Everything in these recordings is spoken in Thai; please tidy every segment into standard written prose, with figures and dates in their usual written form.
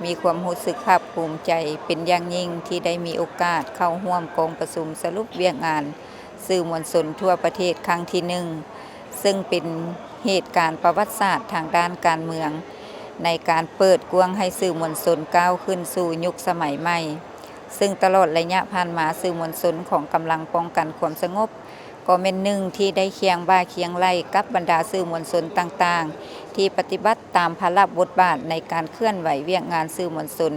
มีความรู้สึกภาคภูมิใจเป็นอย่างยิ่งที่ได้มีโอกาสเข้าร่วมกองประชุมสรุปเวียกงานสื่อมวลชนทั่วประเทศครั้งที่1ซึ่งเป็นเหตุการณ์ประวัติศาสตร์ทางด้านการเมืองในการเปิดกว้างให้สื่อมวลชนก้าวขึ้นสู่ยุคสมัยใหม่ซึ่งตลอดระยะผ่านมาสื่อมวลชนของกำลังป้องกันความสงบก็เป็นหนึ่งที่ได้เคียงบ่าเคียงไหลกับบรรดาสื่อมวลชนต่างๆที่ปฏิบัติตามภาระบทบาทในการเคลื่อนไหวเวียกงานสื่อมวลชน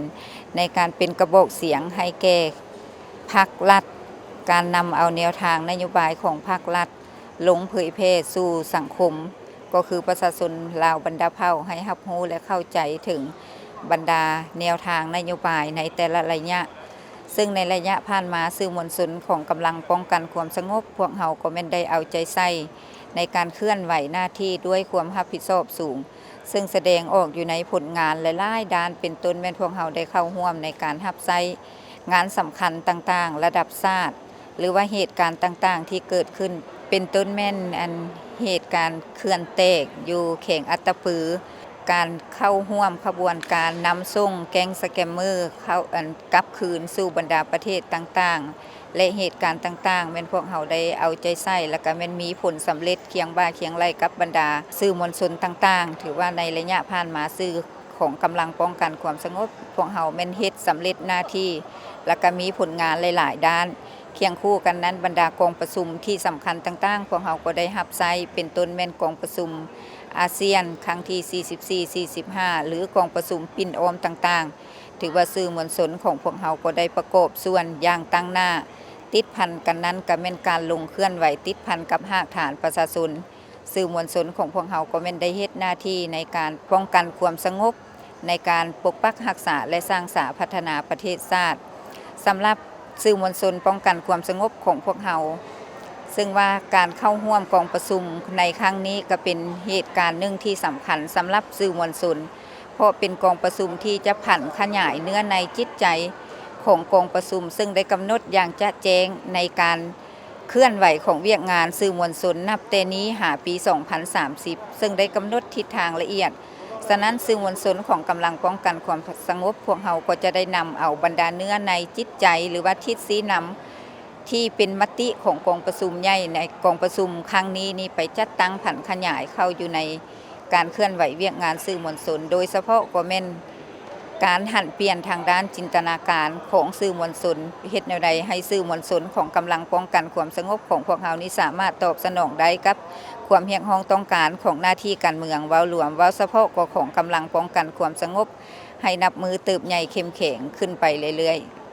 ในการเป็นกระบอกเสียงให้แก่พรรครัฐการนำเอาแนวทางนโยบายของพรรครัฐลงเผยแพร่สู่สังคมก็คือประชาชนลาวบรรดาเผ่าให้รับรู้และเข้าใจถึงบรรดาแนวทางนโยบายในแต่ละระยะซึ่งในระยะผ่านมาสื่อมวลชนของกำลังป้องกันความสงบพวกเฮาก็แม่นได้เอาใจใส่ในการเคลื่อนไหวหน้าที่ด้วยความรับผิดชอบสูงซึ่งแสดงออกอยู่ในผลงานหลายๆด้านเป็นต้นแม่นพวกเฮาได้เข้าร่วมในการรับใช้งานสำคัญต่างๆระดับชาติหรือว่าเหตุการณ์ต่างๆที่เกิดขึ้นเป็นต้นแม่นเหตุการณ์เขื่อนแตกอยู่เขงอัตตปือการเข้าร่วมขบวนการนำส่งแก๊งสแกมเมอร์เข้ากลับคืนสู่บรรดาประเทศต่างๆและเหตุการณ์ต่างๆแม่นพวกเฮาได้เอาใจใส่แล้วก็แม่นมีผลสำเร็จเคียงบ่าเคียงไหลกับบรรดาสื่อมวลชนต่างๆถือว่าในระยะผ่านมาสื่อของกำลังป้องกันความสงบพวกเฮาแม่นเฮ็ดสำเร็จหน้าที่แล้วก็มีผลงานหลายๆด้านเคียงคู่กันนั้นบรรดากองประชุมที่สำคัญต่างๆพวกเฮาก็ได้รับใช้เป็นต้นแม่นกองประชุมอาเซียนครั้งที่44 45หรือกองประชุมปิ่นโอมต่างๆถือว่าสื่อมวลชนของพวกเฮาก็ได้ประกอบส่วนอย่างตั้งหน้าติดพันกันนั้นก็แม่นการลงเคลื่อนไหวติดพันกับหากฐานประชาชนสื่อมวลชนของพวกเฮาก็แม่นได้เฮ็ดหน้าที่ในการป้องกันความสงบในการปกปักรักษาและสร้างสรรค์พัฒนาประเทศชาติสำหรับสื่อมวลชนป้องกันความสงบของพวกเฮาซึ่งว่าการเข้าร่วมกองประชุมในครั้งนี้ก็เป็นเหตุการณ์หนึ่งที่สำคัญสำหรับสื่อมวลชนเพราะเป็นกองประชุมที่จะผันขยายเนื้อในจิตใจของกองประชุมซึ่งได้กำหนดอย่างชัดแจ้งในการเคลื่อนไหวของเวียกงานสื่อมวลชนนับแต่นี้หาปี 2030 ซึ่งได้กำหนดทิศทางละเอียดฉะนั้นสื่อมวลชนของกำลังป้องกันความสงบพวกเฮาก็จะได้นำเอาบรรดาเนื้อในจิตใจหรือว่าทิศชี้นำที่เป็นมติของกองประชุมใหญ่ในกองประชุมครั้งนี้นี่ไปจัดตั้งผันขยายเข้าอยู่ในการเคลื่อนไหวเวียกงานสื่อมวลชนโดยเฉพาะก็แม่นการหันเปลี่ยนทางด้านจินตนาการของสื่อมวลชนเฮ็ดแนวใดให้สื่อมวลชนของกำลังป้องกันความสงบของพวกเฮานี้สามารถตอบสนองได้กับความเรียกร้องต้องการของหน้าที่การเมืองเว้ารวมเว้าเฉพาะก็ของกำลังป้องกันความสงบให้นับมือเติบใหญ่เข้มแข็งขึ้นไปเรื่อยๆ